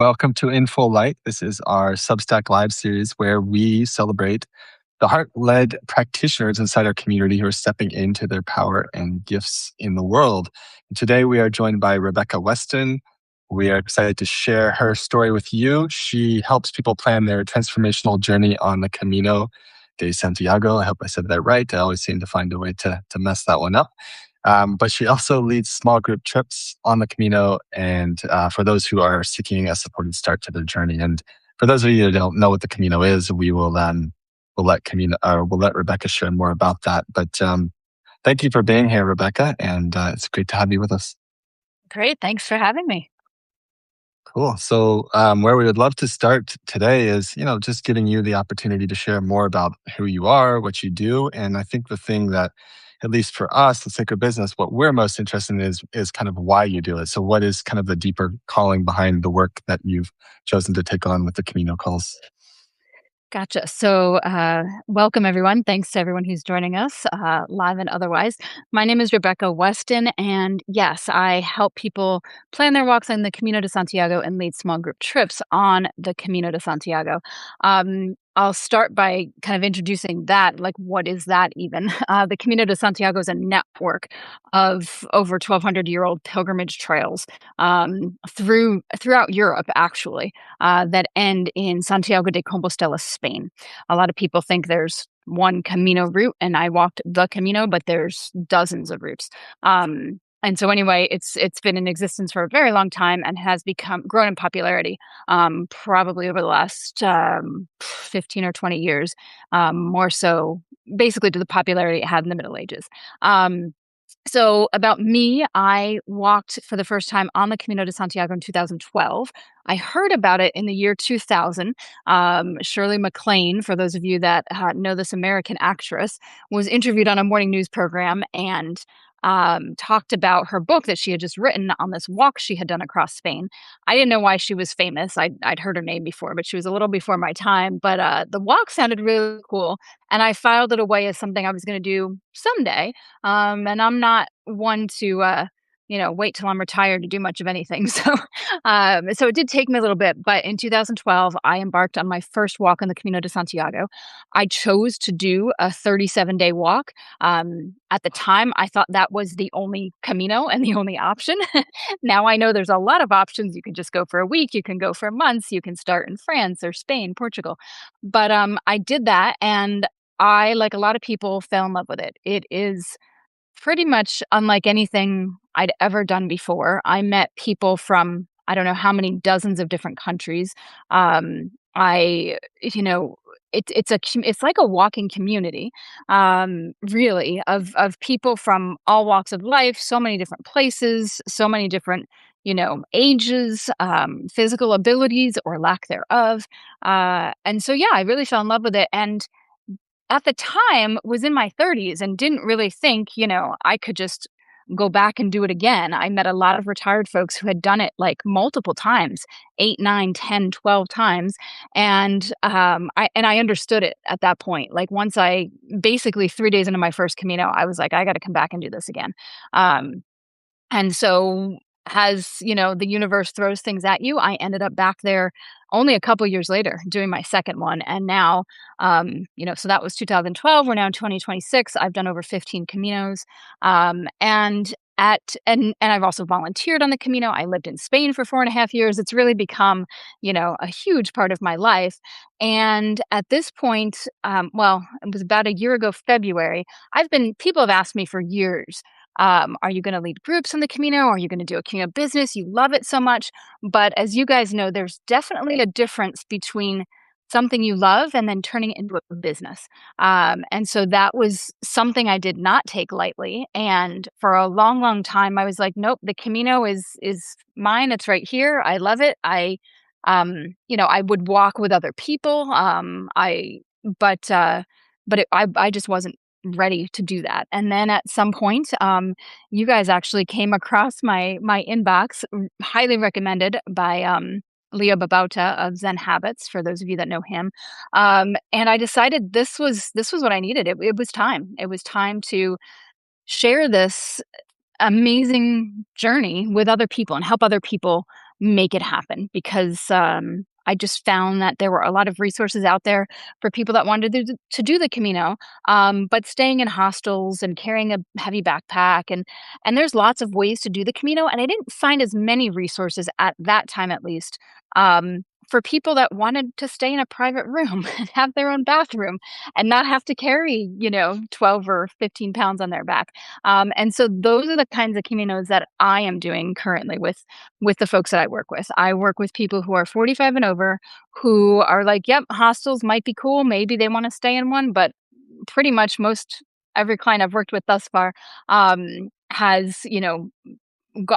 Welcome to In Full Light. This is our Substack Live series where we celebrate the heart-led practitioners inside our community who are stepping into their power and gifts in the world. And today we are joined by Rebecca Weston. We are excited to share her story with you. She helps people plan their transformational journey on the Camino de Santiago. I hope I said that right. I always seem to find a way to mess that one up. But she also leads small group trips on the Camino, and for those who are seeking a supported start to their journey. And for those of you who don't know what the Camino is, we'll let Rebecca share more about that. But thank you for being here, Rebecca, and it's great to have you with us. Great, thanks for having me. Cool. So where we would love to start today is, just giving you the opportunity to share more about who you are, what you do. And I think the thing that, at least for us, the Sacred Business, what we're most interested in is kind of why you do it. So what is kind of the deeper calling behind the work that you've chosen to take on with the Camino calls? Gotcha. So, welcome everyone. Thanks to everyone who's joining us, live and otherwise. My name is Rebecca Weston, and yes, I help people plan their walks on the Camino de Santiago and lead small group trips on the Camino de Santiago. I'll start by kind of introducing that. Like, what is that even? The Camino de Santiago is a network of over 1,200-year-old pilgrimage trails throughout Europe, actually, that end in Santiago de Compostela, Spain. A lot of people think there's one Camino route, and I walked the Camino, but there's dozens of routes. And so anyway, it's been in existence for a very long time and has grown in popularity, probably over the last 15 or 20 years, more so basically to the popularity it had in the Middle Ages. So about me, I walked for the first time on the Camino de Santiago in 2012. I heard about it in the year 2000. Shirley MacLaine, for those of you that know this American actress, was interviewed on a morning news program and talked about her book that she had just written on this walk she had done across Spain. I didn't know why she was famous. I'd heard her name before, but she was a little before my time. But the walk sounded really cool, and I filed it away as something I was going to do someday. And I'm not one to wait till I'm retired to do much of anything. So it did take me a little bit, but in 2012, I embarked on my first walk on the Camino de Santiago. I chose to do a 37-day walk. At the time, I thought that was the only Camino and the only option. Now I know there's a lot of options. You can just go for a week, you can go for months, you can start in France or Spain, Portugal. But I did that, and I, like a lot of people, fell in love with it. It is pretty much unlike anything I'd ever done before. I met people from I don't know how many dozens of different countries. I, you know, it's like a walking community, really, of people from all walks of life, so many different places, so many different, ages, physical abilities or lack thereof. And so, yeah, I really fell in love with it. And at the time was in my 30s and didn't really think, I could just go back and do it again. I met a lot of retired folks who had done it like multiple times, 8, 9, 10, 12 times. And I understood it at that point. Like once I basically 3 days into my first Camino, I was like, I got to come back and do this again. And so as, the universe throws things at you, I ended up back there only a couple years later doing my second one. And now, so that was 2012. We're now in 2026. I've done over 15 Caminos. And I've also volunteered on the Camino. I lived in Spain for 4.5 years. It's really become, a huge part of my life. And at this point, it was about a year ago, February, people have asked me for years, are you going to lead groups on the Camino? Are you going to do a Camino business? You love it so much. But as you guys know, there's definitely a difference between something you love and then turning it into a business. And so that was something I did not take lightly. And for a long, long time, I was like, nope, the Camino is mine. It's right here. I love it. I would walk with other people. I just wasn't ready to do that. And then at some point, you guys actually came across my inbox, highly recommended by Leo Babauta of Zen Habits, for those of you that know him. And I decided this was what I needed. It was time. It was time to share this amazing journey with other people and help other people make it happen because I just found that there were a lot of resources out there for people that wanted to do the Camino, but staying in hostels and carrying a heavy backpack and there's lots of ways to do the Camino, and I didn't find as many resources at that time, at least, for people that wanted to stay in a private room and have their own bathroom and not have to carry, 12 or 15 pounds on their back. And so those are the kinds of Caminos that I am doing currently with the folks that I work with. I work with people who are 45 and over who are like, yep, hostels might be cool. Maybe they want to stay in one, but pretty much most every client I've worked with thus far has,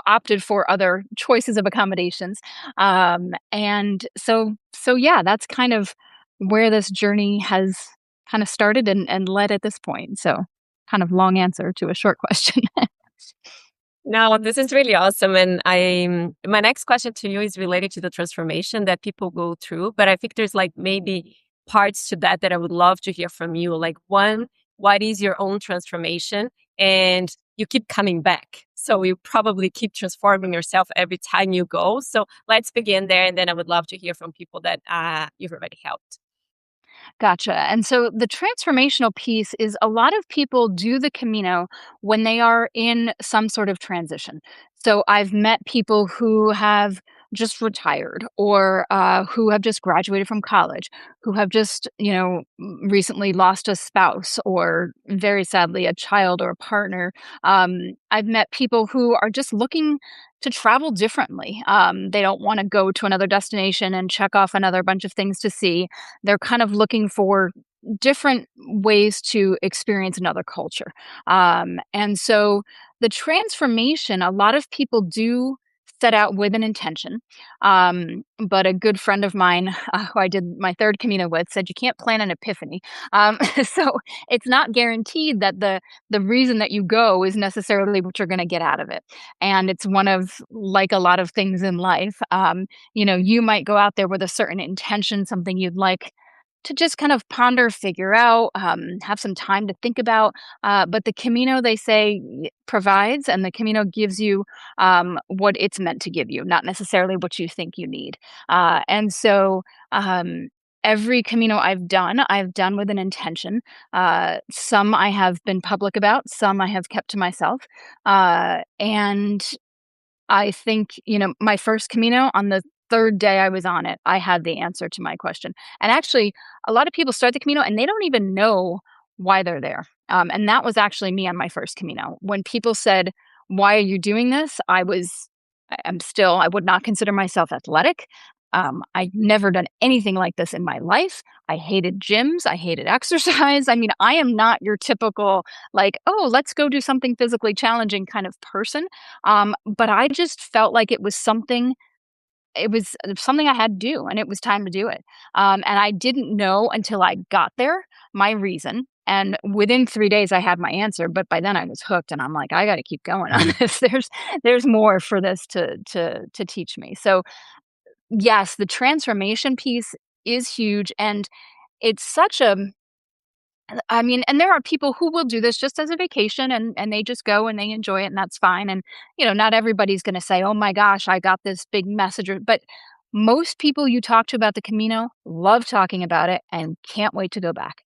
opted for other choices of accommodations. And so yeah, that's kind of where this journey has kind of started and led at this point. So kind of long answer to a short question. No, this is really awesome. And my next question to you is related to the transformation that people go through. But I think there's like maybe parts to that I would love to hear from you. Like one, what is your own transformation? And you keep coming back. So you probably keep transforming yourself every time you go. So let's begin there. And then I would love to hear from people that you've already helped. Gotcha. And so the transformational piece is a lot of people do the Camino when they are in some sort of transition. So I've met people who have just retired or who have just graduated from college, who have just, recently lost a spouse or very sadly a child or a partner. I've met people who are just looking to travel differently. They don't want to go to another destination and check off another bunch of things to see. They're kind of looking for different ways to experience another culture. And so the transformation, a lot of people do set out with an intention. But a good friend of mine, who I did my third Camino with, said you can't plan an epiphany. So it's not guaranteed that the reason that you go is necessarily what you're going to get out of it. And it's one of, like a lot of things in life, you might go out there with a certain intention, something you'd like to just kind of ponder, figure out, have some time to think about. But the Camino, they say, provides, and the Camino gives you what it's meant to give you, not necessarily what you think you need. And so every Camino I've done with an intention. Some I have been public about, some I have kept to myself. And I think, my first Camino, on the third day I was on it, I had the answer to my question. And actually, a lot of people start the Camino and they don't even know why they're there. And that was actually me on my first Camino. When people said, "Why are you doing this?" I would not consider myself athletic. I'd never done anything like this in my life. I hated gyms. I hated exercise. I mean, I am not your typical, like, oh, let's go do something physically challenging kind of person. But I just felt like it was something I had to do, and it was time to do it. And I didn't know until I got there my reason. And within 3 days, I had my answer. But by then, I was hooked, and I'm like, I got to keep going on Mm. this. There's more for this to teach me. So yes, the transformation piece is huge, and it's such a I mean, and there are people who will do this just as a vacation and they just go and they enjoy it and that's fine. And, not everybody's going to say, "Oh my gosh, I got this big message." But most people you talk to about the Camino love talking about it and can't wait to go back.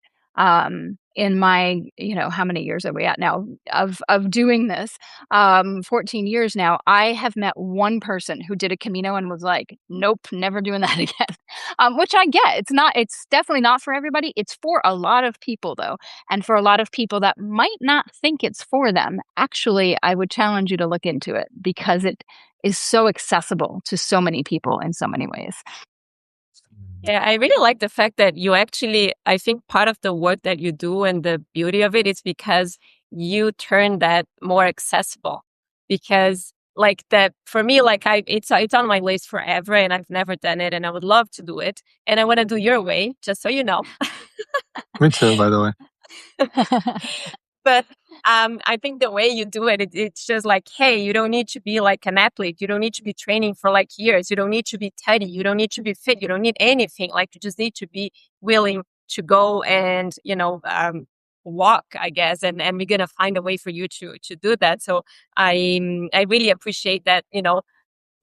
In my, how many years are we at now of doing this? 14 years now. I have met one person who did a Camino and was like, "Nope, never doing that again." Which I get. It's definitely not for everybody. It's for a lot of people though. And for a lot of people that might not think it's for them, actually, I would challenge you to look into it because it is so accessible to so many people in so many ways. Yeah, I really like the fact that you actually, I think part of the work that you do and the beauty of it is because you turn that more accessible. Because like that for me, like it's on my list forever and I've never done it and I would love to do it. And I want to do your way, just so you know. Me too, by the way. But I think the way you do it, it's just like, hey, you don't need to be like an athlete. You don't need to be training for like years. You don't need to be tidy. You don't need to be fit. You don't need anything. Like you just need to be willing to go and, walk, I guess. And we're going to find a way for you to do that. So I really appreciate that,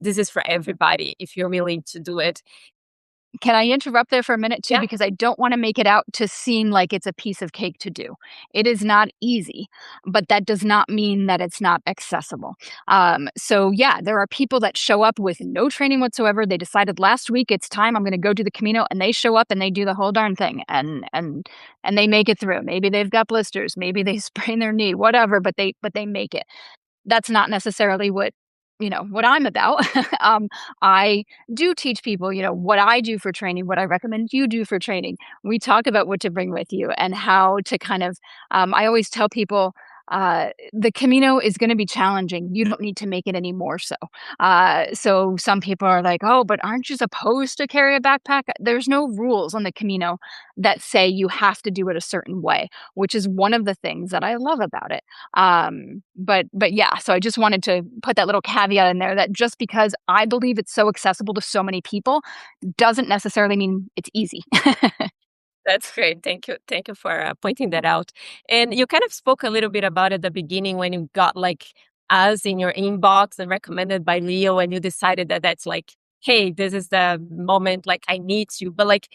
this is for everybody if you're willing to do it. Can I interrupt there for a minute too? Yeah. Because I don't want to make it out to seem like it's a piece of cake to do. It is not easy, but that does not mean that it's not accessible. So yeah, there are people that show up with no training whatsoever. They decided last week it's time, I'm going to go do the Camino, and they show up and they do the whole darn thing, and they make it through. Maybe they've got blisters, maybe they sprain their knee, whatever, but they make it. That's not necessarily what I'm about. I do teach people, what I do for training, what I recommend you do for training. We talk about what to bring with you and how to kind of, I always tell people, the Camino is going to be challenging. You don't need to make it any more so. So some people are like, oh, but aren't you supposed to carry a backpack? There's no rules on the Camino that say you have to do it a certain way, which is one of the things that I love about it. But yeah, so I just wanted to put that little caveat in there that just because I believe it's so accessible to so many people doesn't necessarily mean it's easy. That's great. Thank you. Thank you for pointing that out. And you kind of spoke a little bit about at the beginning when you got like us in your inbox and recommended by Leo, and you decided that that's like, hey, this is the moment, like I need you. But like,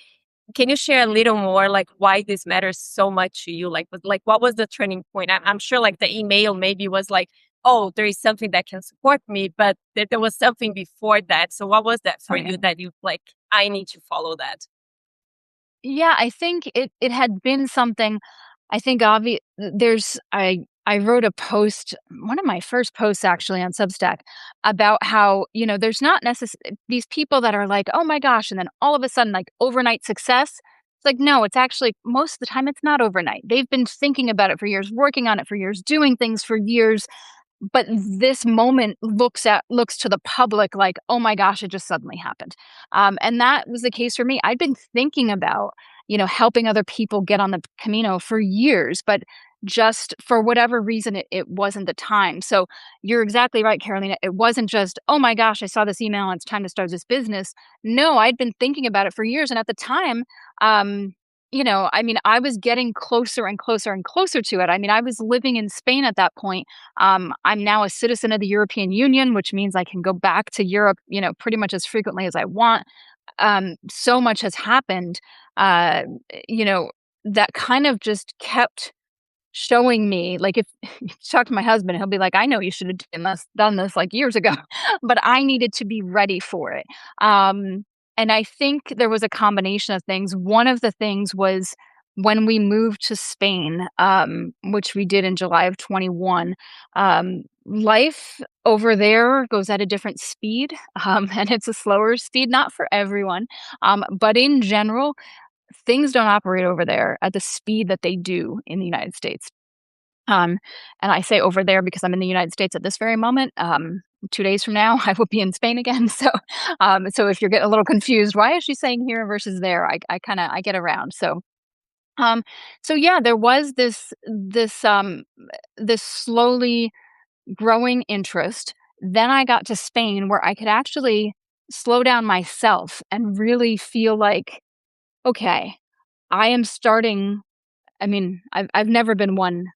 can you share a little more, like why this matters so much to you? Like what was the turning point? I'm sure like the email maybe was like, oh, there is something that can support me, but there was something before that. So what was that for Oh, yeah. you that you like, I need to follow that? Yeah, I think it had been something. I think there's I wrote a post, one of my first posts actually on Substack, about how, there's not necessarily these people that are like, "Oh my gosh," and then all of a sudden like overnight success. It's like, no, it's actually most of the time it's not overnight. They've been thinking about it for years, working on it for years, doing things for years, but this moment looks to the public like, oh my gosh, it just suddenly happened. And that was the case for me. I'd been thinking about helping other people get on the Camino for years, but just for whatever reason it wasn't the time. So you're exactly right, Carolina. It wasn't just, oh my gosh, I saw this email and it's time to start this business. No, I'd been thinking about it for years, and at the time, um I mean, I was getting closer and closer and closer to it. I mean, I was living in Spain at that point. I'm now a citizen of the European Union, which means I can go back to Europe, pretty much as frequently as I want. So much has happened, uh, you know, that kind of just kept showing me, like, if you talk to my husband, he'll be like, "I know you should have done this like years ago," but I needed to be ready for it. And I think there was a combination of things. One of the things was when we moved to Spain, which we did in July of 21. Life over there goes at a different speed, and it's a slower speed, not for everyone, but in general, things don't operate over there at the speed that they do in the United States. Um, and I say over there because I'm in the United States at this very moment. 2 days from now, I will be in Spain again. So if you're getting a little confused, why is she saying here versus there? I get around. Um, so yeah, there was this slowly growing interest. Then I got to Spain where I could actually slow down myself and really feel like, okay, I am starting. I mean, I've never been one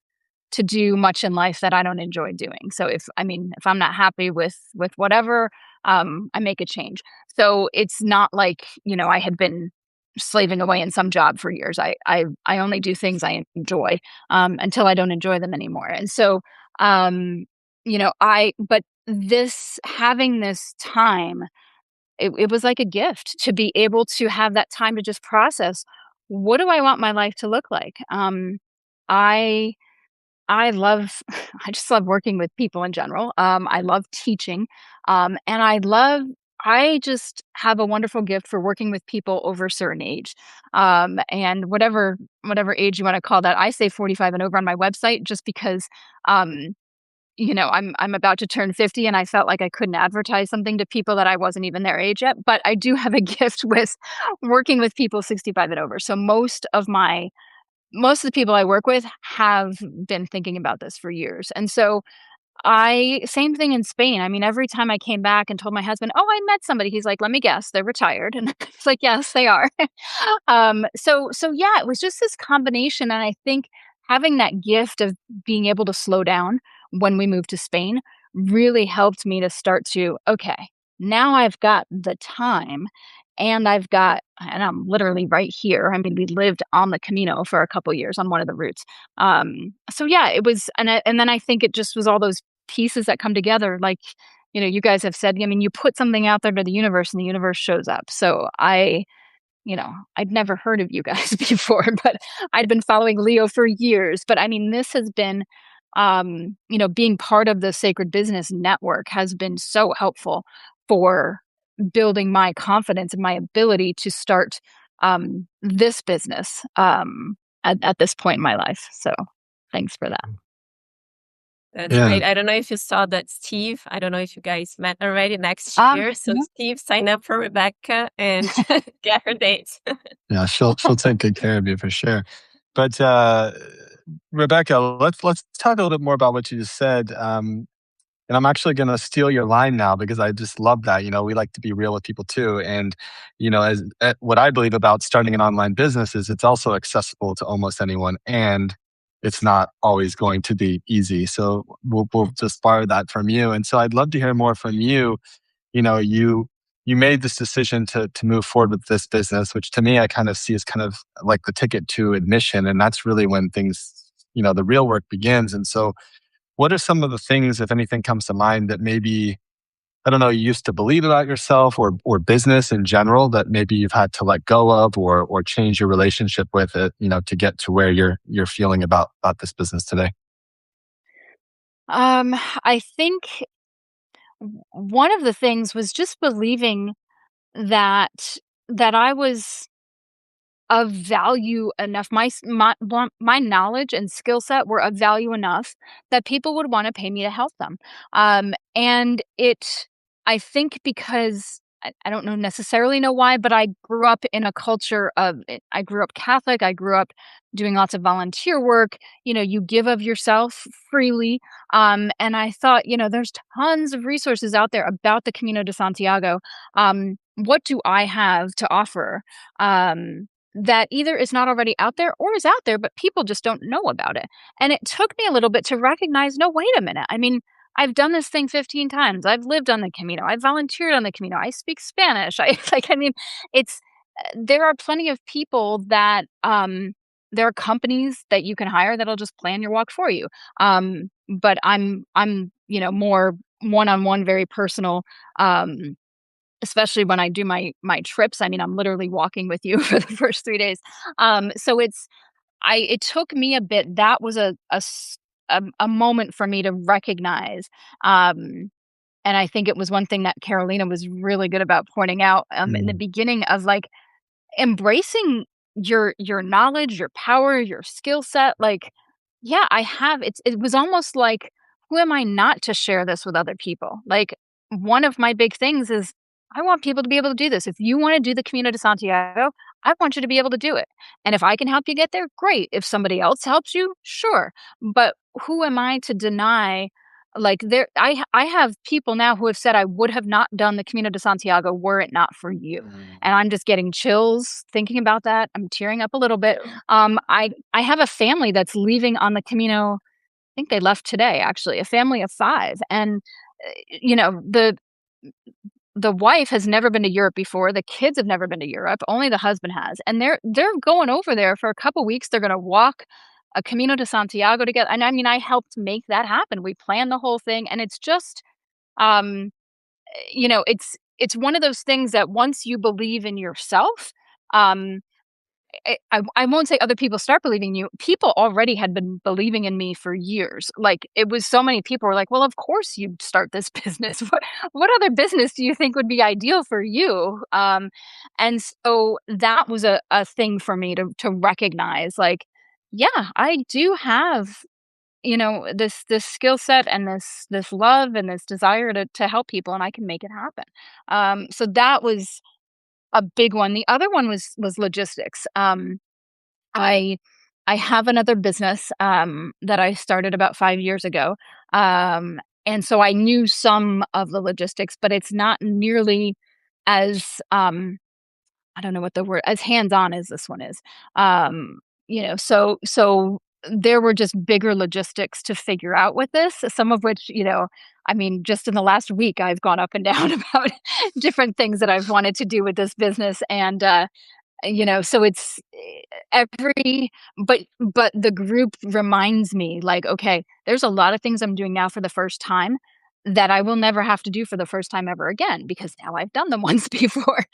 to do much in life that I don't enjoy doing. So if I'm not happy with whatever, I make a change. So it's not like, I had been slaving away in some job for years. I only do things I enjoy, until I don't enjoy them anymore. And so, I but this having this time, it was like a gift to be able to have that time to just process, what do I want my life to look like? I I love I just love working with people in general. I love teaching, and I just have a wonderful gift for working with people over a certain age, and whatever age you want to call that. I say 45 and over on my website just because, um, I'm about to turn 50, and I felt like I couldn't advertise something to people that I wasn't even their age yet. But I do have a gift with working with people 65 and over. So most of the people I work with have been thinking about this for years. And so I same thing in Spain. I mean, every time I came back and told my husband, "Oh, I met somebody." He's like, "Let me guess, they're retired." And it's like, "Yes, they are." So yeah, it was just this combination, and I think having that gift of being able to slow down when we moved to Spain really helped me to start to, okay, now I've got the time and and I'm literally right here. I mean, we lived on the Camino for a couple years on one of the routes. So yeah, it was, and then I think it just was all those pieces that come together. Like, you guys have said, I mean, you put something out there to the universe and the universe shows up. So I'd never heard of you guys before, but I'd been following Leo for years. But I mean, this has been, being part of the Sacred Business Network has been so helpful for building my confidence and my ability to start this business at this point in my life. So thanks for that. That's Yeah. great. I don't know if you saw that Steve, I don't know if you guys met already next year. So Mhm. Steve, sign up for Rebecca and get her dates. Yeah, she'll take good care of you for sure. But Rebecca, let's talk a little bit more about what you just said. And I'm actually going to steal your line now because I just love that. We like to be real with people too. And, as what I believe about starting an online business is it's also accessible to almost anyone, and it's not always going to be easy. So we'll just borrow that from you. And so I'd love to hear more from you. You made this decision to move forward with this business, which to me I kind of see as kind of like the ticket to admission, and that's really when things, the real work begins. And so what are some of the things, if anything comes to mind, that maybe, I don't know, you used to believe about yourself or business in general that maybe you've had to let go of or change your relationship with it, to get to where you're feeling about this business today? I think one of the things was just believing that I was of value enough. My knowledge and skill set were of value enough that people would want to pay me to help them. And I think because I don't know necessarily know why, but I grew up in a culture I grew up Catholic. I grew up doing lots of volunteer work. You give of yourself freely. And I thought, there's tons of resources out there about the Camino de Santiago. What do I have to offer? That either is not already out there or is out there, but people just don't know about it. And it took me a little bit to recognize, no, wait a minute. I mean, I've done this thing 15 times. I've lived on the Camino. I've volunteered on the Camino. I speak Spanish. I mean, it's there are plenty of people that there are companies that you can hire that'll just plan your walk for you. But I'm more one-on-one, very personal. Especially when I do my trips. I mean, I'm literally walking with you for the first 3 days. So it took me a bit. That was a moment for me to recognize. And I think it was one thing that Carolina was really good about pointing out in the Mm. beginning of like embracing your knowledge, your power, your skill set. Like, yeah, I have. It was almost like, who am I not to share this with other people? Like, one of my big things is I want people to be able to do this. If you want to do the Camino de Santiago, I want you to be able to do it. And if I can help you get there, great. If somebody else helps you, sure. But who am I to deny? Like, I have people now who have said I would have not done the Camino de Santiago were it not for you. Mm. And I'm just getting chills thinking about that. I'm tearing up a little bit. I have a family that's leaving on the Camino. I think they left today, actually, a family of 5. And, the wife has never been to Europe before. The kids have never been to Europe. Only the husband has. And they're going over there for a couple weeks. They're going to walk a Camino de Santiago together. And I mean, I helped make that happen. We planned the whole thing. And it's just, um, it's one of those things that once you believe in yourself, um, I won't say other people start believing you. People already had been believing in me for years. Like, it was so many people were like, "Well, of course you'd start this business. What other business do you think would be ideal for you?" And so that was a thing for me to recognize. Like, yeah, I do have this skill set and this love and this desire to help people, and I can make it happen. So that was a big one. The other one was logistics. I I have another business, that I started about 5 years ago, and so I knew some of the logistics, but it's not nearly as, I don't know what the word as hands-on as this one is. So there were just bigger logistics to figure out with this, some of which, I mean, just in the last week, I've gone up and down about different things that I've wanted to do with this business. And, so it's but the group reminds me like, okay, there's a lot of things I'm doing now for the first time that I will never have to do for the first time ever again because now I've done them once before.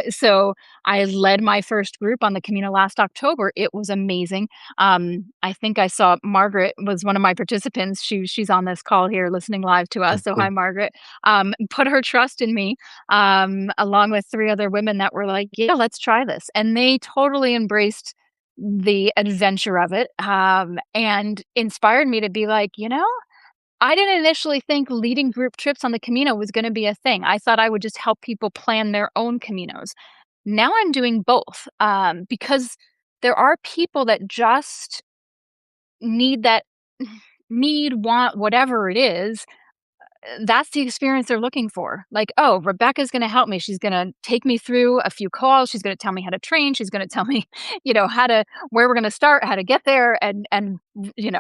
So I led my first group on the Camino last October. It was amazing. I think I saw Margaret was one of my participants. She's on this call here listening live to us. Oh, So hi, cool. Margaret. Put her trust in me, along with three other women that were like, yeah, let's try this. And they totally embraced the adventure of it, and inspired me to be like, I didn't initially think leading group trips on the Camino was going to be a thing. I thought I would just help people plan their own Caminos. Now I'm doing both, because there are people that just need that, want, whatever it is, that's the experience they're looking for. Like, oh, Rebecca's going to help me. She's going to take me through a few calls. She's going to tell me how to train. She's going to tell me, where we're going to start, how to get there. And,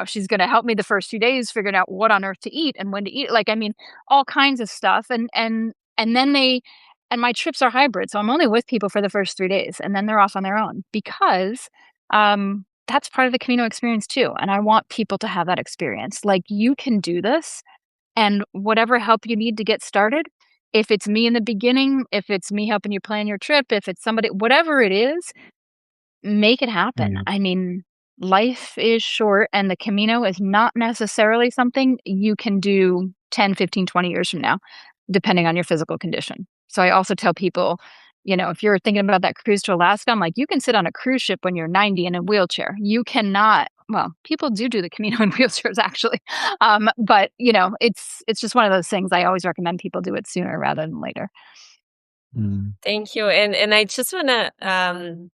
she's going to help me the first few days figuring out what on earth to eat and when to eat. Like, I mean, all kinds of stuff. And then and my trips are hybrid. So I'm only with people for the first 3 days and then they're off on their own because, that's part of the Camino experience too. And I want people to have that experience. Like, you can do this, and whatever help you need to get started, if it's me in the beginning, if it's me helping you plan your trip, if it's somebody, whatever it is, make it happen. Mm, I mean, life is short and the Camino is not necessarily something you can do 10, 15, 20 years from now, depending on your physical condition. So I also tell people, if you're thinking about that cruise to Alaska, I'm like, you can sit on a cruise ship when you're 90 in a wheelchair. You cannot. Well, people do the Camino in wheelchairs actually, but it's just one of those things. I always recommend people do it sooner rather than later. mm, Thank you. And I just want to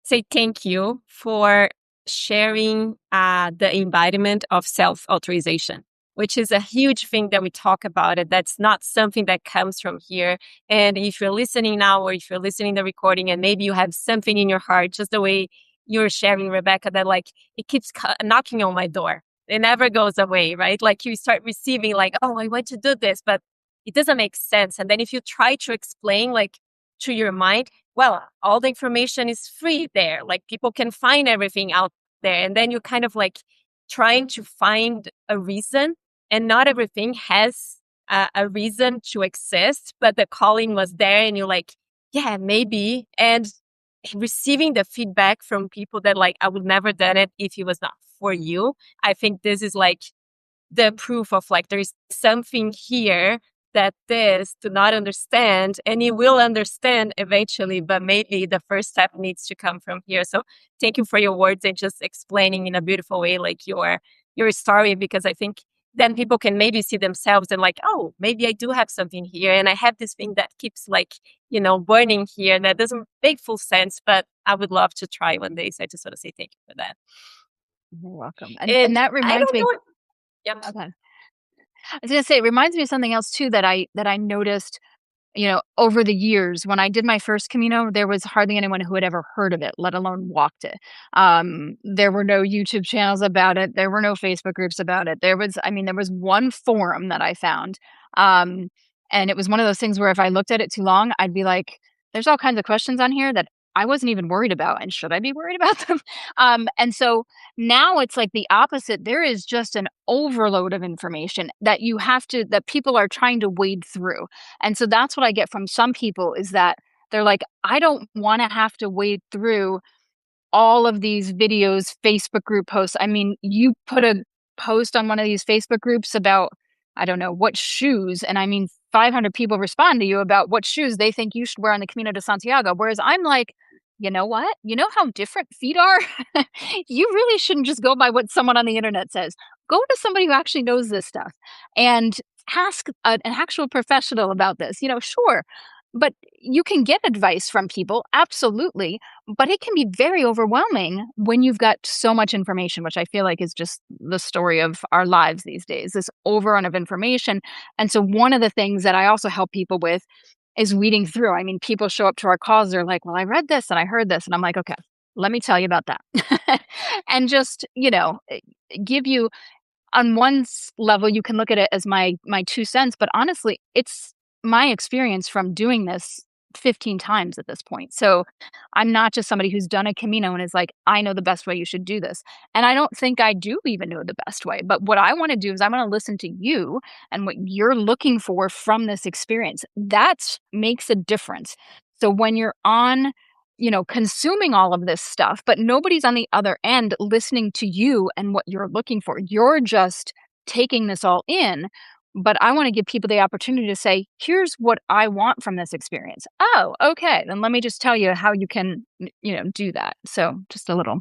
say thank you for sharing the embodiment of self-authorization, which is a huge thing that we talk about. It that's not something that comes from here. And if you're listening now, or if you're listening to the recording, and maybe you have something in your heart, just the way you're sharing, Rebecca, that like it keeps knocking on my door. It never goes away, right? Like you start receiving, like, oh, I want to do this, but it doesn't make sense. And then if you try to explain, like to your mind, well, all the information is free there. Like people can find everything out there. And then you're kind of like trying to find a reason, and not everything has a reason to exist, but the calling was there and you're like, yeah, maybe. And receiving the feedback from people that like, I would never done it if it was not for you. I think this is like the proof of like, there is something here that this do not understand, and you will understand eventually, but maybe the first step needs to come from here. So thank you for your words and just explaining in a beautiful way, like your story, because I think then people can maybe see themselves and like, oh, maybe I do have something here. And I have this thing that keeps like, burning here. And that doesn't make full sense, but I would love to try one day. So I just want to say thank you for that. You're welcome. And And that I reminds don't me. know. Yep. Okay. I was gonna say it reminds me of something else too that I noticed, over the years. When I did my first Camino, there was hardly anyone who had ever heard of it, let alone walked it. There were no YouTube channels about it. There were no Facebook groups about it. There was one forum that I found. Um, and it was one of those things where if I looked at it too long, I'd be like, there's all kinds of questions on here that I wasn't even worried about. And should I be worried about them? And so now it's like the opposite. There is just an overload of information that people are trying to wade through. And so that's what I get from some people is that they're like, I don't want to have to wade through all of these videos, Facebook group posts. I mean, you put a post on one of these Facebook groups about, I don't know, what shoes, and I mean, 500 people respond to you about what shoes they think you should wear on the Camino de Santiago. Whereas I'm like, you know what? You know how different feet are? You really shouldn't just go by what someone on the internet says. Go to somebody who actually knows this stuff and ask an actual professional about this. Sure. But you can get advice from people, absolutely. But it can be very overwhelming when you've got so much information, which I feel like is just the story of our lives these days, this overrun of information. And so one of the things that I also help people with is weeding through. I mean, people show up to our calls, they're like, well, I read this and I heard this. And I'm like, okay, let me tell you about that. And just, give you on one level, you can look at it as my 2 cents, but honestly, it's my experience from doing this 15 times at this point. So I'm not just somebody who's done a Camino and is like, I know the best way you should do this. And I don't think I do even know the best way. But what I want to do is I'm going to listen to you and what you're looking for from this experience. That makes a difference. So when you're on, consuming all of this stuff, but nobody's on the other end listening to you and what you're looking for. You're just taking this all in. But I want to give people the opportunity to say, here's what I want from this experience. Oh, okay. Then let me just tell you how you can, do that. So just a little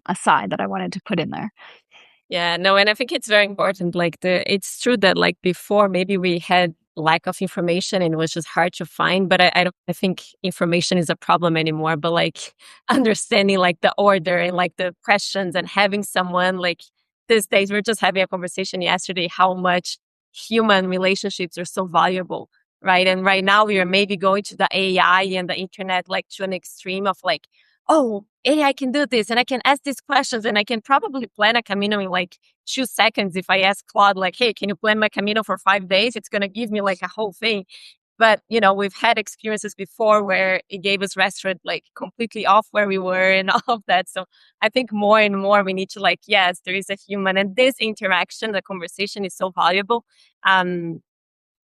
aside that I wanted to put in there. Yeah, no, and I think it's very important. It's true that like before, maybe we had lack of information and it was just hard to find. But I think information is a problem anymore. But like understanding like the order and like the questions and having someone like these days, we are just having a conversation yesterday how much human relationships are so valuable, right? And right now we are maybe going to the AI and the internet like to an extreme of like, oh, AI can do this and I can ask these questions and I can probably plan a Camino in like 2 seconds. If I ask Claude, like, hey, can you plan my Camino for 5 days? It's going to give me like a whole thing. But, we've had experiences before where it gave us restaurant like completely off where we were and all of that. So I think more and more we need to like, yes, there is a human and this interaction, the conversation is so valuable.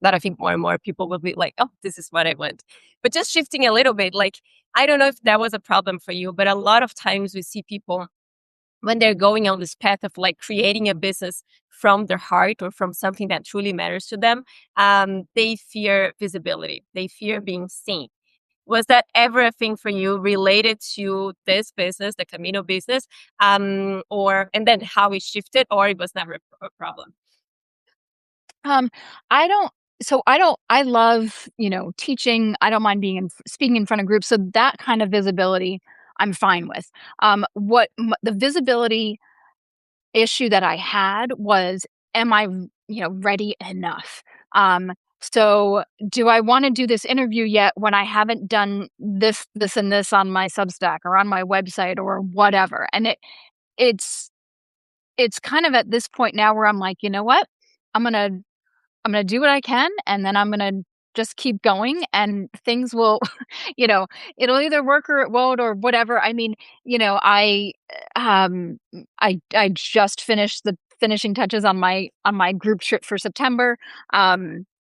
That I think more and more people will be like, oh, this is what I want. But just shifting a little bit, like, I don't know if that was a problem for you, but a lot of times we see people when they're going on this path of like creating a business from their heart or from something that truly matters to them, they fear visibility. They fear being seen. Was that ever a thing for you related to this business, the Camino business, and then how it shifted, or it was never a problem? I don't I love, teaching. I don't mind speaking in front of groups. So that kind of visibility I'm fine with. The visibility issue that I had was, am I, ready enough? So do I want to do this interview yet when I haven't done this and this on my Substack or on my website or whatever? And it's it's kind of at this point now where I'm like, you know what? I'm going to I'm gonna do what I can, and then I'm gonna just keep going, and things will, you know, it'll either work or it won't or whatever. I mean, I just finished the finishing touches on my group trip for September,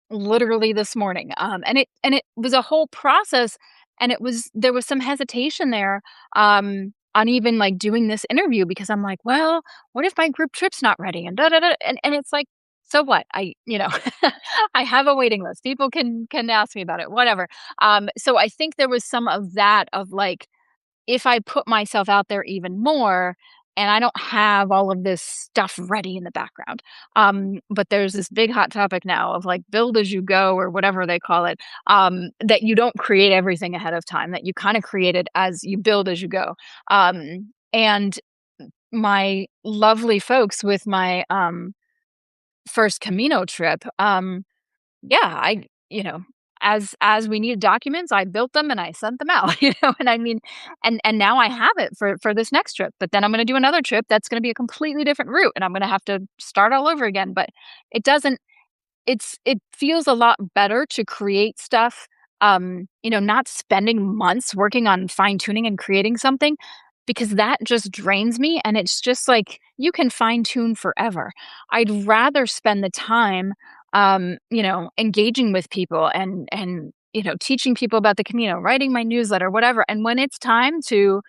literally this morning. And it was a whole process, and there was some hesitation there, on even like doing this interview because I'm like, well, what if my group trip's not ready and da da da, and it's like so what? I have a waiting list. People can ask me about it, whatever. So I think there was some of that of like, if I put myself out there even more and I don't have all of this stuff ready in the background. But there's this big hot topic now of like build as you go or whatever they call it, that you don't create everything ahead of time, that you kind of create it as you build as you go. And my lovely folks with my first Camino trip, yeah, as we needed documents, I built them and I sent them out, and I mean, and now I have it for this next trip, but then I'm going to do another trip that's going to be a completely different route and I'm going to have to start all over again, but it doesn't it feels a lot better to create stuff, not spending months working on fine tuning and creating something because that just drains me and it's just like you can fine tune forever. I'd rather spend the time, engaging with people and teaching people about the Camino, writing my newsletter, whatever. And when it's time to,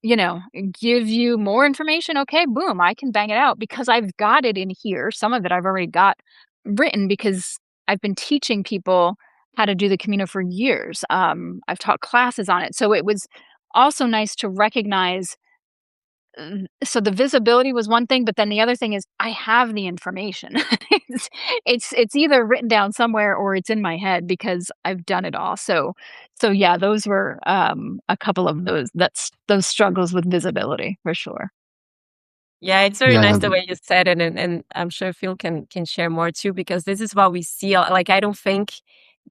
you know, give you more information, okay, boom, I can bang it out because I've got it in here. Some of it I've already got written because I've been teaching people how to do the Camino for years. I've taught classes on it. So it was also nice to recognize. So the visibility was one thing, but then the other thing is I have the information. It's either written down somewhere or it's in my head because I've done it all. So yeah, those were a couple of those struggles with visibility for sure. Yeah, it's very Yeah, nice the way you said it, and I'm sure Phil can share more too, because this is what we see. Like, I don't think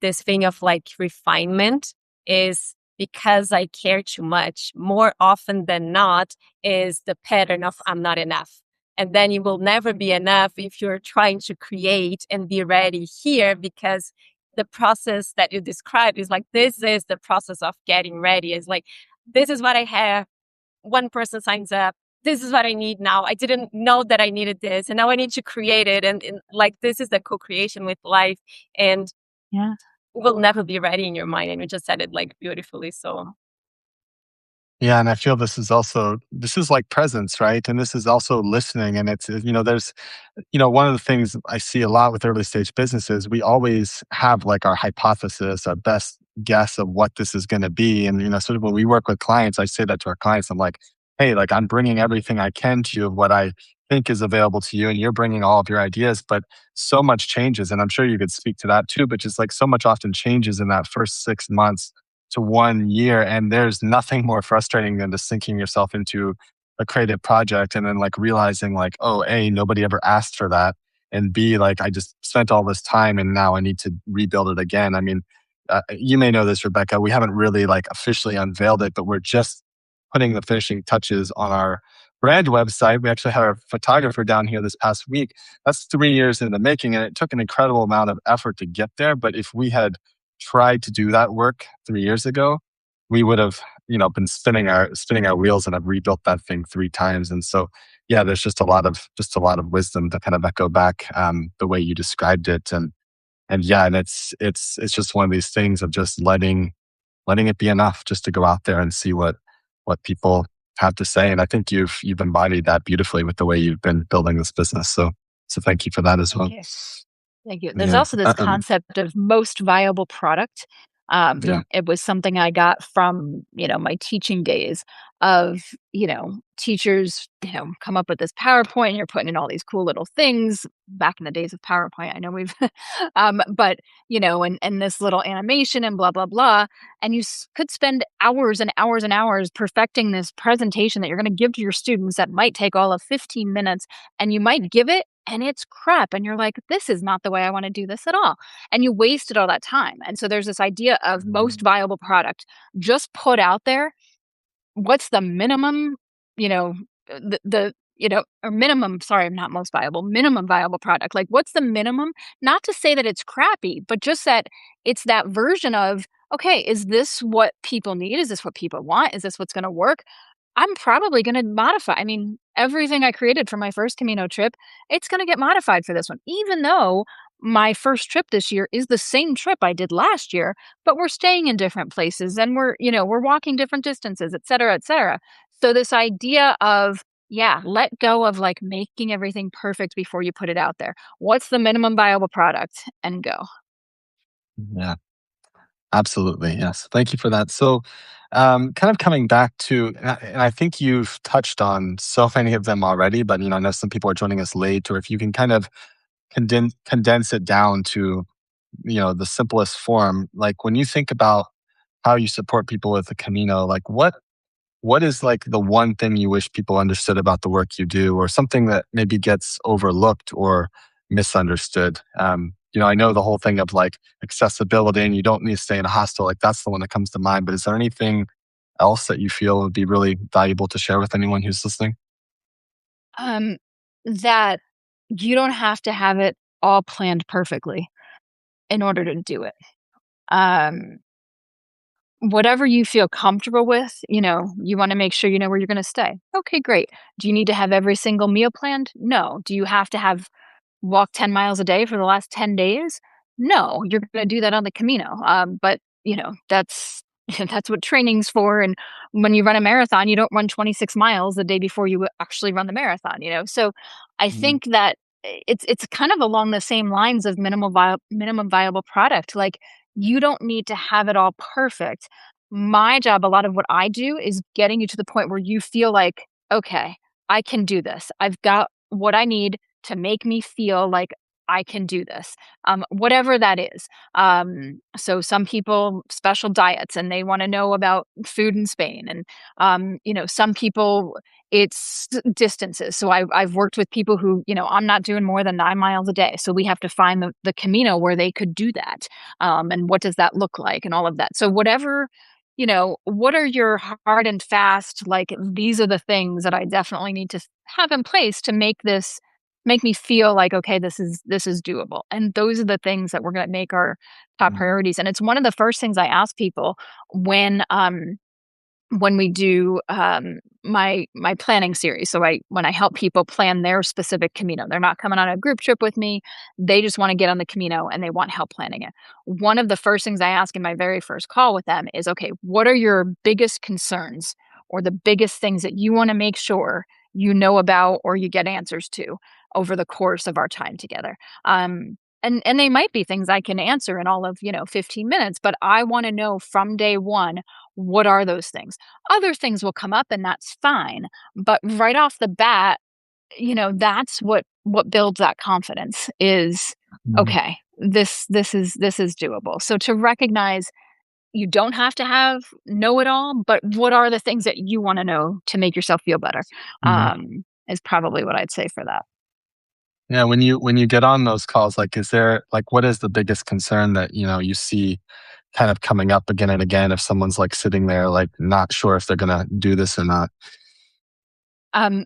this thing of like refinement is because I care too much, more often than not, is the pattern of I'm not enough. And then you will never be enough if you're trying to create and be ready here, because the process that you described is like, this is the process of getting ready. It's like, this is what I have. One person signs up. This is what I need now. I didn't know that I needed this, and now I need to create it. And like, this is the co-creation with life. And Yeah. will never be ready in your mind. And you just said it like beautifully. So Yeah, and I feel this is like presence, right? And this is also listening. And it's, there's, one of the things I see a lot with early stage businesses, we always have like our hypothesis, our best guess of what this is going to be. And, sort of when we work with clients, I say that to our clients. I'm like, hey, like I'm bringing everything I can to you of what I think is available to you. And you're bringing all of your ideas, but so much changes. And I'm sure you could speak to that too, but just like so much often changes in that first 6 months to 1 year. And there's nothing more frustrating than just sinking yourself into a creative project and then like realizing like, oh, A, nobody ever asked for that. And B, like I just spent all this time and now I need to rebuild it again. I mean, you may know this, Rebecca. We haven't really like officially unveiled it, but we're just putting the finishing touches on our brand website. We actually had our photographer down here this past week. That's 3 years in the making, and it took an incredible amount of effort to get there. But if we had tried to do that work 3 years ago, we would have, been spinning our wheels and have rebuilt that thing 3 times. And so, yeah, there's just a lot of wisdom to kind of echo back the way you described it, and yeah, and it's just one of these things of just letting it be enough, just to go out there and see what people have to say. And I think you've embodied that beautifully with the way you've been building this business. So thank you for that as well. Thank you. Thank you. There's Yeah. also this concept of most viable product. Yeah. It was something I got from, my teaching days of, teachers, come up with this PowerPoint and you're putting in all these cool little things back in the days of PowerPoint. I know we've, but, and this little animation and blah, blah, blah. And you could spend hours and hours and hours perfecting this presentation that you're going to give to your students that might take all of 15 minutes, and you might give it and it's crap. And you're like, this is not the way I want to do this at all. And you wasted all that time. And so there's this idea of most viable product. Just put out there what's the minimum, or minimum, sorry, not most viable, minimum viable product. Like, what's the minimum? Not to say that it's crappy, but just that it's that version of, okay, is this what people need? Is this what people want? Is this what's going to work? I'm probably going to modify. I mean, everything I created for my first Camino trip, it's going to get modified for this one, even though my first trip this year is the same trip I did last year, but we're staying in different places and we're walking different distances, et cetera, et cetera. So this idea of, yeah, let go of like making everything perfect before you put it out there. What's the minimum viable product, and go. Yeah. Absolutely. Yes. Thank you for that. So, kind of coming back to, and I think you've touched on so many of them already, but I know some people are joining us late, or if you can kind of condense it down to, the simplest form. Like when you think about how you support people with the Camino, like what is like the one thing you wish people understood about the work you do, or something that maybe gets overlooked or misunderstood? I know the whole thing of like accessibility and you don't need to stay in a hostel. Like that's the one that comes to mind. But is there anything else that you feel would be really valuable to share with anyone who's listening? Um, that you don't have to have it all planned perfectly in order to do it. Um, Whatever you feel comfortable with, you want to make sure you know where you're going to stay. Okay, great. Do you need to have every single meal planned? No. Do you have to have walk 10 miles a day for the last 10 days? No, you're going to do that on the Camino. But that's that's what training's for. And when you run a marathon, you don't run 26 miles the day before you actually run the marathon. So I Mhm. think that it's kind of along the same lines of minimum viable product. Like, you don't need to have it all perfect. My job, a lot of what I do is getting you to the point where you feel like, okay, I can do this. I've got what I need to make me feel like I can do this, whatever that is. So some people special diets and they want to know about food in Spain, and some people it's distances. So I've worked with people who I'm not doing more than 9 miles a day, so we have to find the Camino where they could do that, and what does that look like, and all of that. So whatever what are your hard and fast, like, these are the things that I definitely need to have in place to make me feel like, okay, this is doable. And those are the things that we're going to make our top Mm, priorities. And it's one of the first things I ask people when we do my planning series. So when I help people plan their specific Camino, they're not coming on a group trip with me. They just want to get on the Camino and they want help planning it. One of the first things I ask in my very first call with them is, okay, what are your biggest concerns or the biggest things that you want to make sure you know about or you get answers to over the course of our time together? And they might be things I can answer in all of 15 minutes, but I want to know from day one, what are those things? Other things will come up and that's fine, but right off the bat, that's what builds that confidence is, mm, okay, this is doable. So to recognize you don't have to know it all, but what are the things that you want to know to make yourself feel better? mhm. Is probably what I'd say for that. Yeah, when you get on those calls, like, is there like what is the biggest concern that you see kind of coming up again and again if someone's like sitting there like not sure if they're gonna do this or not?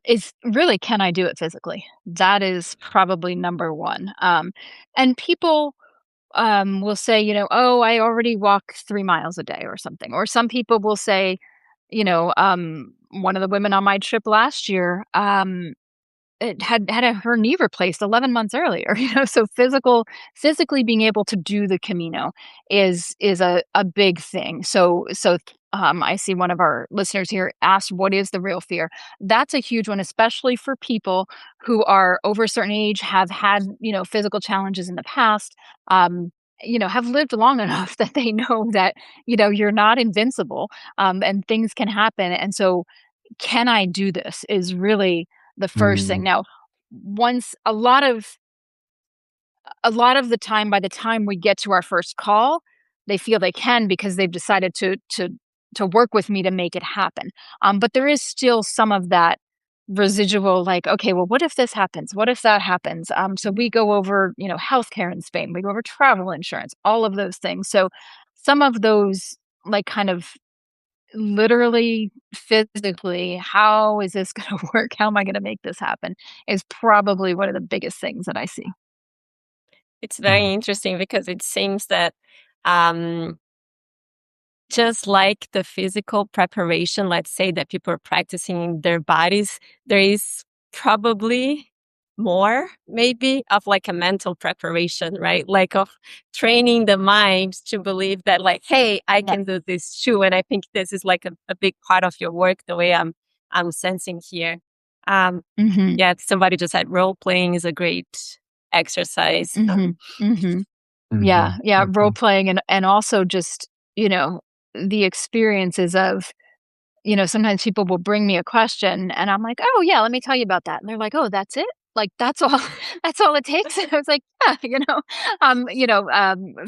Is really, can I do it physically? That is probably number one. And people will say, oh, I already walk 3 miles a day or something. Or some people will say, one of the women on my trip last year, it had her knee replaced 11 months earlier, so physically being able to do the Camino is a big thing. I see one of our listeners here asked, what is the real fear? That's a huge one, especially for people who are over a certain age, have had, physical challenges in the past, have lived long enough that they know that, you're not invincible, and things can happen. And so can I do this is really the first thing. Mm, Now, once a lot of the time, by the time we get to our first call, they feel they can because they've decided to work with me to make it happen. But there is still some of that residual, like, okay, well, what if this happens? What if that happens? So we go over, healthcare in Spain, we go over travel insurance, all of those things. So some of those, like, kind of literally, physically, how is this gonna work? How am I gonna make this happen? Is probably one of the biggest things that I see. It's mm, very interesting because it seems that um, just like the physical preparation, let's say that people are practicing their bodies, there is probably more maybe of like a mental preparation, right? Like of training the mind to believe that like, hey, I Yeah. can do this too. And I think this is like a big part of your work, the way I'm sensing here. Um, Mhm. yeah, somebody just said role playing is a great exercise. Mhm. Mhm. Yeah, mhm, yeah, role mhm, playing and also just, the experiences of, sometimes people will bring me a question and I'm like, "Oh, yeah, let me tell you about that." And they're like, "Oh, that's it? Like, that's all that's all it takes?" I was like, "Yeah,"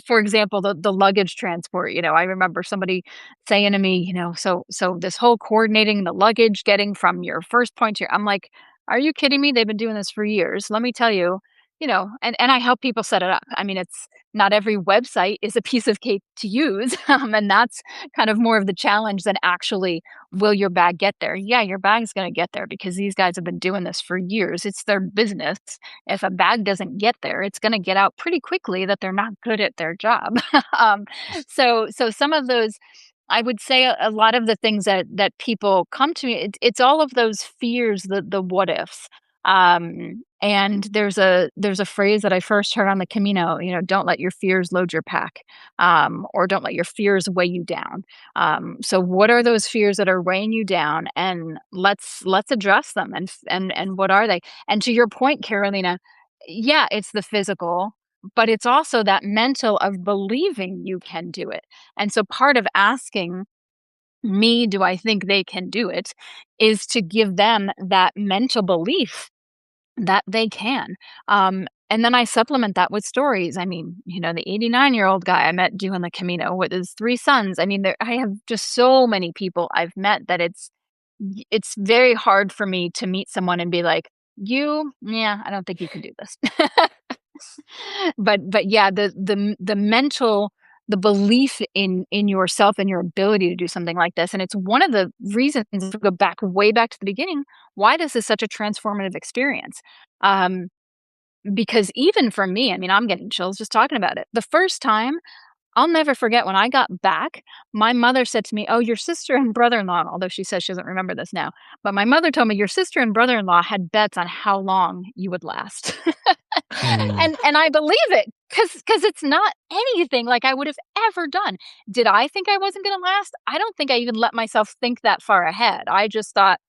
for example, the luggage transport, I remember somebody saying to me, "So this whole coordinating the luggage, getting from your first point to your," I'm like, "Are you kidding me? They've been doing this for years. Let me tell you," and I help people set it up. I mean, it's not every website is a piece of cake to use, and that's kind of more of the challenge than actually, will your bag get there? Yeah, your bag's gonna get there because these guys have been doing this for years. It's their business. If a bag doesn't get there, it's gonna get out pretty quickly that they're not good at their job. um, so some of those, I would say, a lot of the things that people come to me, it's all of those fears, the what ifs. And there's a phrase that I first heard on the Camino, don't let your fears load your pack, or don't let your fears weigh you down. So what are those fears that are weighing you down, and let's address them, and what are they? And to your point, Carolina, yeah, it's the physical, but it's also that mental of believing you can do it. And so part of asking me, do I think they can do it, is to give them that mental belief that they can. And then I supplement that with stories. I mean, the 89-year-old guy I met doing the Camino with his three sons. I mean, I have just so many people I've met that it's very hard for me to meet someone and be like, yeah, I don't think you can do this. But yeah, the mental the belief in yourself and your ability to do something like this. And it's one of the reasons, if we go back way back to the beginning, why this is such a transformative experience. Um, because even for me, I mean, I'm getting chills just talking about it. The first time, I'll never forget when I got back, my mother said to me, "Oh, your sister and brother-in-law," although she says she doesn't remember this now, but my mother told me, "Your sister and brother-in-law had bets on how long you would last." Hmm. And I believe it, because it's not anything like I would have ever done. Did I think I wasn't gonna last? I don't think I even let myself think that far ahead. I just thought,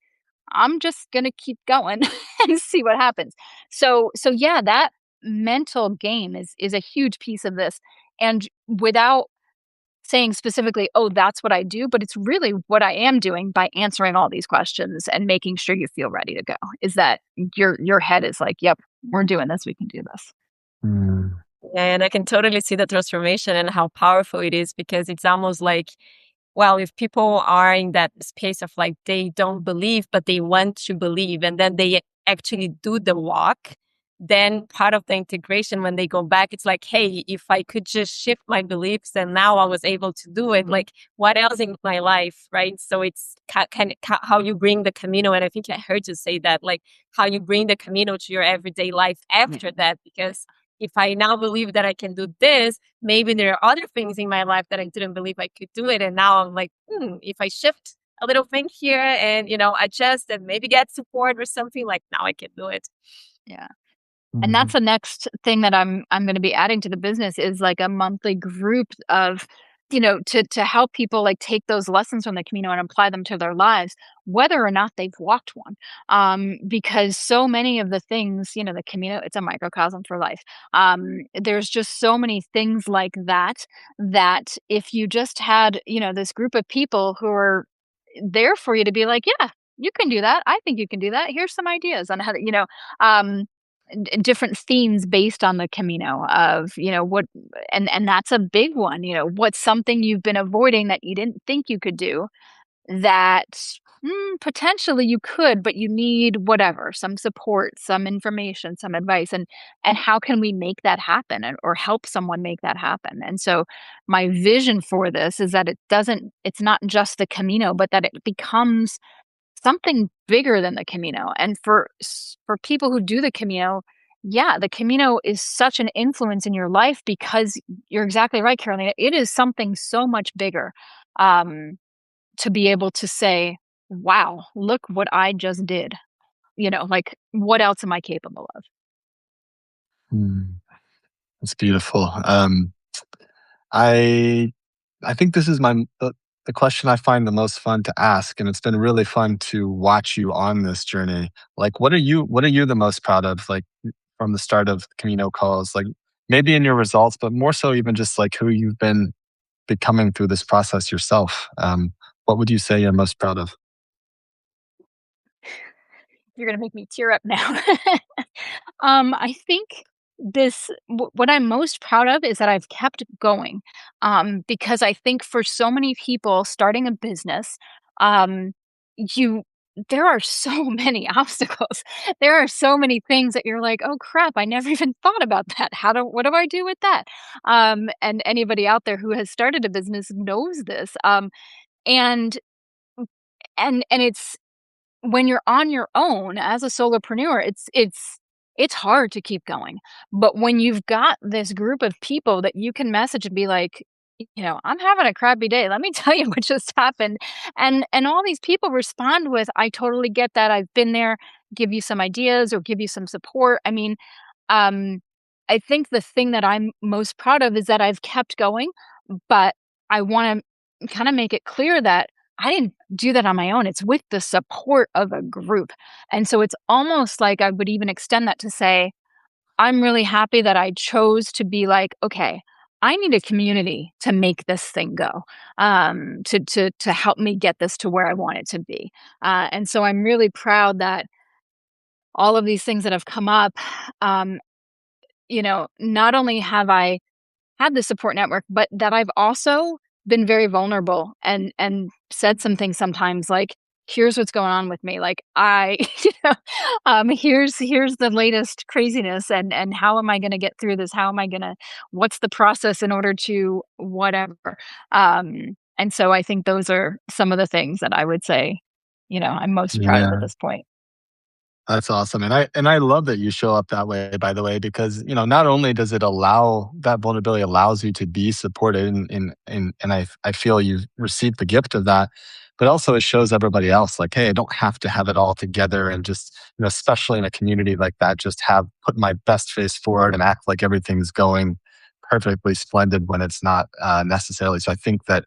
"I'm just gonna keep going and see what happens." So yeah, that mental game is a huge piece of this, and without saying specifically, "Oh, that's what I do," but it's really what I am doing by answering all these questions and making sure you feel ready to go, is that your head is like, "Yep, we're doing this, we can do this." Hmm. Yeah, and I can totally see the transformation and how powerful it is, because it's almost like, well, if people are in that space of like they don't believe, but they want to believe, and then they actually do the walk, then part of the integration when they go back, it's like, hey, if I could just shift my beliefs and now I was able to do it, like what else in my life, right? So it's how you bring the Camino, and I think I heard you say that, like how you bring the Camino to your everyday life after that, because if I now believe that I can do this, maybe there are other things in my life that I didn't believe I could do it. And now I'm like, if I shift a little thing here and, adjust and maybe get support or something, like now I can do it. Yeah. And Hmm. that's the next thing that I'm gonna be adding to the business, is like a monthly group of, to help people like take those lessons from the Camino and apply them to their lives, whether or not they've walked one. Because so many of the things, the Camino, it's a microcosm for life. There's just so many things like that, that if you just had, this group of people who are there for you to be like, "Yeah, you can do that. I think you can do that. Here's some ideas on how to," um different themes based on the Camino of, what, and that's a big one, what's something you've been avoiding that you didn't think you could do that potentially you could, but you need whatever, some support, some information, some advice, and how can we make that happen, or help someone make that happen. And so my vision for this is that it's not just the Camino, but that it becomes something bigger than the Camino. And for people who do the Camino, yeah, the Camino is such an influence in your life, because you're exactly right, Carolina. It is something so much bigger, um, to be able to say, "Wow, look what I just did." Like, what else am I capable of? Hmm. That's beautiful. I I think this is the question I find the most fun to ask, and it's been really fun to watch you on this journey. Like, what are you the most proud of? Like from the start of Camino calls, like maybe in your results, but more so even just like who you've been becoming through this process yourself. What would you say you're most proud of? You're gonna make me tear up now. I think what I'm most proud of is that I've kept going, because I think for so many people starting a business, um, you there are so many obstacles. There are so many things that you're like, "Oh crap, I never even thought about that. What do I do with that?" And anybody out there who has started a business knows this. And and it's when you're on your own as a solopreneur, it's hard to keep going. But when you've got this group of people that you can message and be like, "I'm having a crappy day. Let me tell you what just happened." And all these people respond with, "I totally get that. I've been there." Give you some ideas or give you some support. I mean, um, I think the thing that I'm most proud of is that I've kept going, but I want to kind of make it clear that I didn't do that on my own. It's with the support of a group. And so it's almost like I would even extend that to say, I'm really happy that I chose to be like, okay, I need a community to make this thing go, to help me get this to where I want it to be. And so I'm really proud that all of these things that have come up, um, not only have I had the support network, but that I've also been very vulnerable and said some things sometimes like, here's what's going on with me. Like I, here's the latest craziness, and how am I going to get through this? How am I going to? What's the process in order to whatever? And so I think those are some of the things that I would say, I'm most proud of at Yeah. this point. That's awesome. And I love that you show up that way, by the way, because not only does it allow that vulnerability allows you to be supported and I feel you've received the gift of that, but also it shows everybody else like, hey, I don't have to have it all together and just, especially in a community like that, just have put my best face forward and act like everything's going perfectly splendid when it's not necessarily. So I think that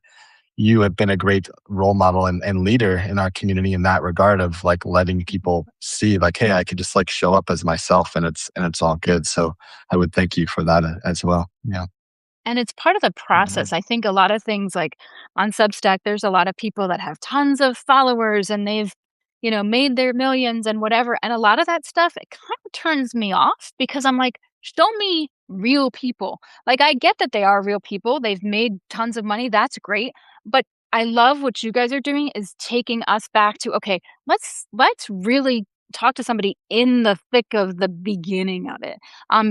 you have been a great role model and leader in our community in that regard of like letting people see like, hey, I could just like show up as myself and it's all good. So I would thank you for that as well. Yeah. And it's part of the Mhm. process. I think a lot of things like on Substack, there's a lot of people that have tons of followers and they've, made their millions and whatever. And a lot of that stuff, it kind of turns me off because I'm like, show me real people. Like, I get that they are real people. They've made tons of money. That's great. But I love what you guys are doing is taking us back to, okay, let's really talk to somebody in the thick of the beginning of it.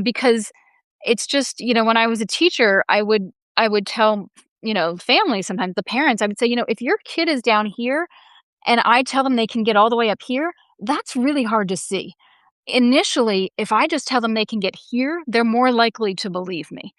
Because it's just, when I was a teacher, I would tell, families sometimes, the parents, I would say, if your kid is down here and I tell them they can get all the way up here, that's really hard to see. Initially, if I just tell them they can get here, they're more likely to believe me.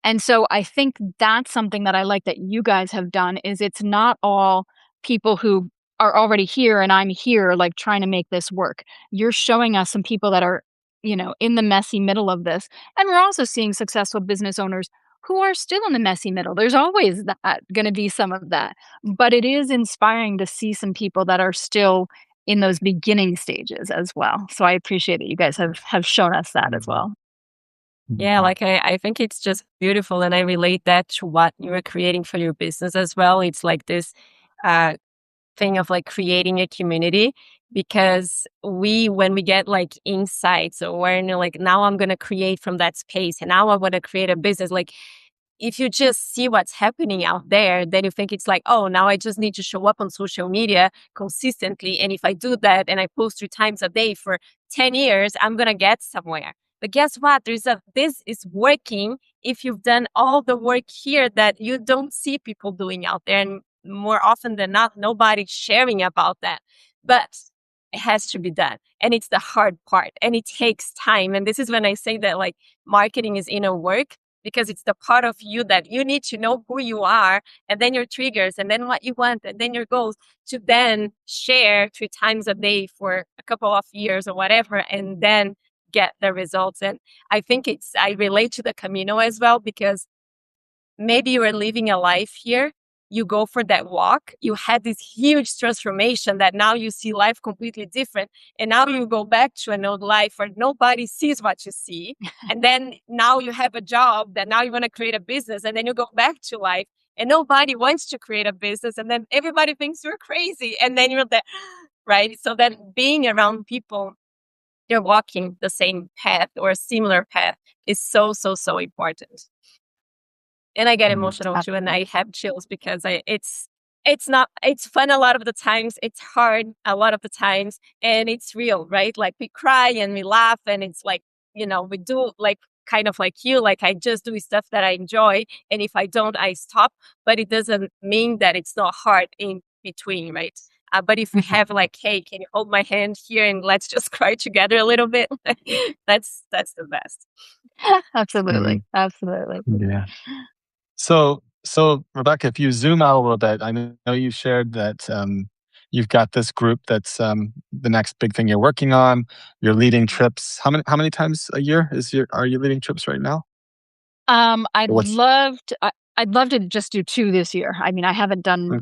And so I think that's something that I like that you guys have done is it's not all people who are already here and I'm here like trying to make this work. You're showing us some people that are, in the messy middle of this. And we're also seeing successful business owners who are still in the messy middle. There's always that going to be some of that. But it is inspiring to see some people that are still in those beginning stages as well. So I appreciate that you guys have shown us that as Mhm. well. Yeah, Mhm. like I think it's just beautiful. And I relate that to what you are creating for your business as well. It's like this uh, thing of like creating a community because when we get like insights or when you're like, now I'm going to create from that space and now I want to create a business, like if you just see what's happening out there, then you think it's like, oh, now I just need to show up on social media consistently. And if I do that and I post 3 times a day for 10 years, I'm going to get somewhere. But guess what? This is working if you've done all the work here that you don't see people doing out there. And more often than not, nobody's sharing about that. But it has to be done. And it's the hard part and it takes time. And this is when I say that like marketing is inner work because it's the part of you that you need to know who you are and then your triggers and then what you want and then your goals to then share 3 times a day for a couple of years or whatever and then get the results. And I think I relate to the Camino as well because maybe you are living a life here. You go for that walk. You had this huge transformation that now you see life completely different. And now you go back to an old life where nobody sees what you see. And then now you have a job that now you want to create a business. And then you go back to life and nobody wants to create a business. And then everybody thinks you're crazy. And then you're there, right? So then being around people, you're walking the same path or a similar path is so, so, so important. And I get Mhm. emotional too, and Absolutely. I have chills because it's not it's fun a lot of the times, it's hard a lot of the times, and it's real, right? Like we cry and we laugh, and it's like we do like kind of like you, like I just do stuff that I enjoy, and if I don't, I stop. But it doesn't mean that it's not hard in between, right? But if we Mhm. have like, hey, can you hold my hand here and let's just cry together a little bit? That's the best. Absolutely, Mhm. absolutely. Yeah. So Rebecca, if you zoom out a little bit, I know you shared that you've got this group that's the next big thing you're working on. You're leading trips. How many times a year are you leading trips right now? I'd What's love to I'd love to just do 2 this year. I mean, I haven't done,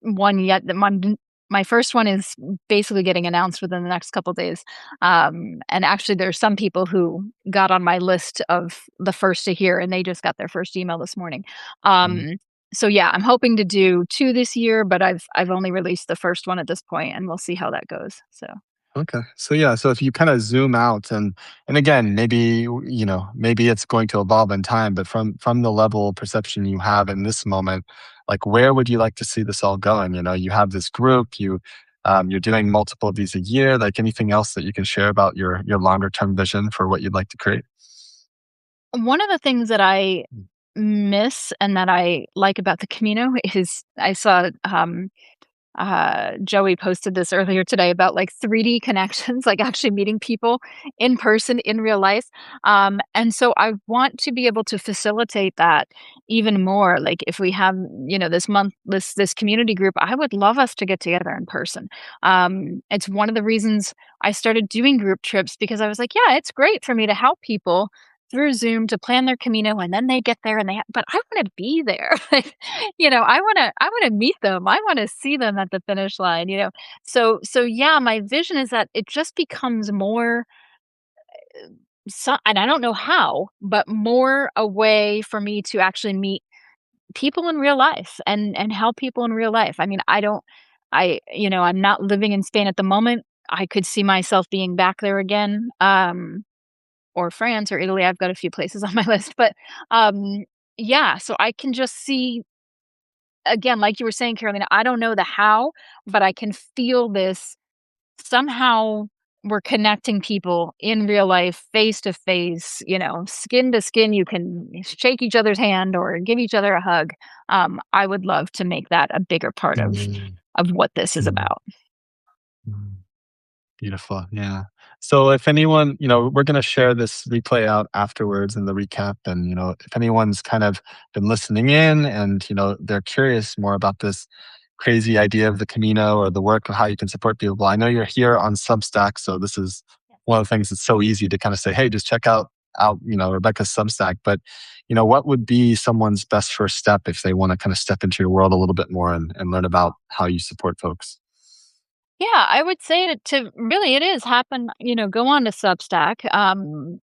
1 yet. My first one is basically getting announced within the next couple days. And actually there's some people who got on my list of the first to hear, and they just got their first email this morning. Mhm. So yeah, I'm hoping to do 2 this year, but I've only released the first one at this point, and we'll see how that goes. So Okay. So yeah, so if you kind of zoom out and again, maybe it's going to evolve in time, but from the level of perception you have in this moment, like where would you like to see this all going? You have this group, you You're doing multiple of these a year. Like anything else that you can share about your longer term vision for what you'd like to create? One of the things that I miss and that I like about the Camino is I saw Joey posted this earlier today about like 3D connections, like actually meeting people in person in real life. And so I want to be able to facilitate that even more. Like if we have, this month, this community group, I would love us to get together in person. It's one of the reasons I started doing group trips because I was like, yeah, it's great for me to help people through Zoom to plan their Camino, and then they get there and but I want to be there. I want to meet them. I want to see them at the finish line. So yeah, my vision is that it just becomes more and I don't know how, but more a way for me to actually meet people in real life and help people in real life. I mean, I'm not living in Spain at the moment. I could see myself being back there again. Or France or Italy. I've got a few places on my list, but yeah, so I can just see again, like you were saying, Carolina, I don't know the how, but I can feel this somehow we're connecting people in real life, face to face, skin to skin. You can shake each other's hand or give each other a hug. I would love to make that a bigger part Mm, of what this is mm, about. mm. Beautiful. Yeah. So if anyone, we're going to share this replay out afterwards in the recap. And, if anyone's kind of been listening in and, they're curious more about this crazy idea of the Camino or the work of how you can support people. I know you're here on Substack. So this is one of the things that's so easy to kind of say, hey, just check out, Rebecca's Substack. But, what would be someone's best first step if they want to kind of step into your world a little bit more and learn about how you support folks? Yeah, I would say to really it is happen, go on to Substack.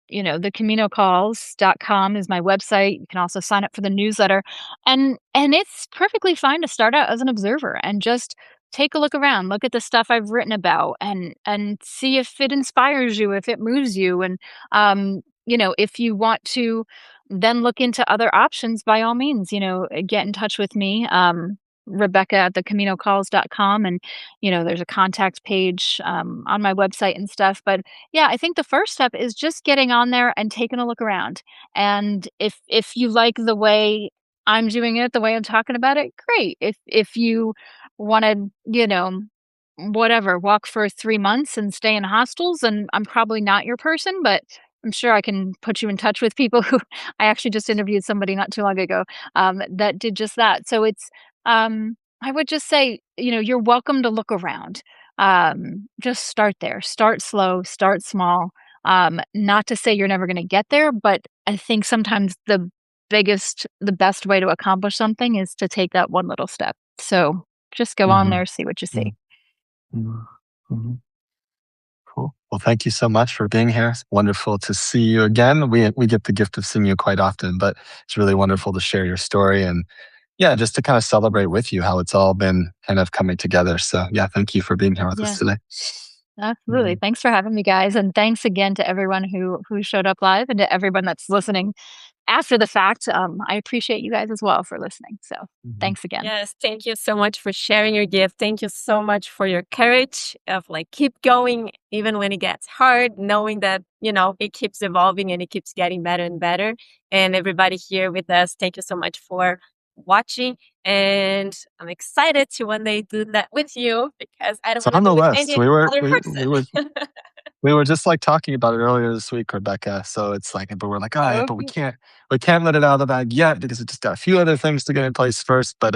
Thecaminocalls.com is my website. You can also sign up for the newsletter. And it's perfectly fine to start out as an observer and just take a look around, look at the stuff I've written about and see if it inspires you, if it moves you. And if you want to then look into other options, by all means, get in touch with me. Rebecca at thecaminocalls.com, and there's a contact page on my website and stuff. But yeah, I think the first step is just getting on there and taking a look around. And if you like the way I'm doing it, the way I'm talking about it, great. If you want to, whatever, walk for 3 months and stay in hostels, and I'm probably not your person, but I'm sure I can put you in touch with people who I actually just interviewed somebody not too long ago that did just that. So I would just say, you're welcome to look around. Just start there. Start slow, start small. Not to say you're never going to get there, but I think sometimes the best way to accomplish something is to take that one little step. So just go on Mm-hmm. there, see what you see. Mm-hmm. Mm-hmm. Cool. Well, thank you so much for being here. It's wonderful to see you again. We get the gift of seeing you quite often, but it's really wonderful to share your story and yeah, just to kind of celebrate with you how it's all been kind of coming together. So yeah, thank you for being here with us Yeah, today. absolutely. Mhm. Thanks for having me, guys, and thanks again to everyone who showed up live and to everyone that's listening after the fact. I appreciate you guys as well for listening. So Mhm. thanks again. Yes, thank you so much for sharing your gift. Thank you so much for your courage of keep going even when it gets hard, knowing that, it keeps evolving and it keeps getting better and better. And everybody here with us, thank you so much for watching. And I'm excited to one day do that with you because I don't So want to on do the it with list, any other person. we were just talking about it earlier this week, Rebecca. So it's but we're like, all right, Oh, but we can't let it out of the bag yet because it just got a few other things to get in place first. But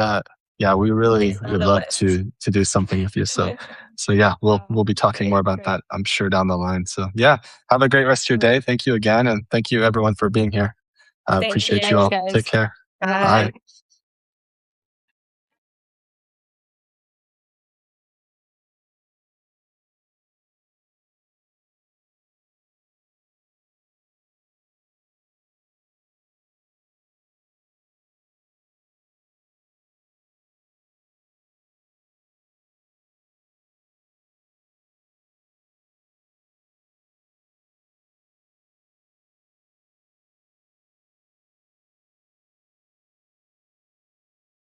yeah, we really it's on would the love list. to do something with you. So yeah, we'll be talking more Great, about great. that, I'm sure, down the line. So yeah, have a great rest of your day. Thank you again, and thank you everyone for being here. Thank Appreciate you you. Thanks, all. Take guys. care. Bye. Bye. Bye.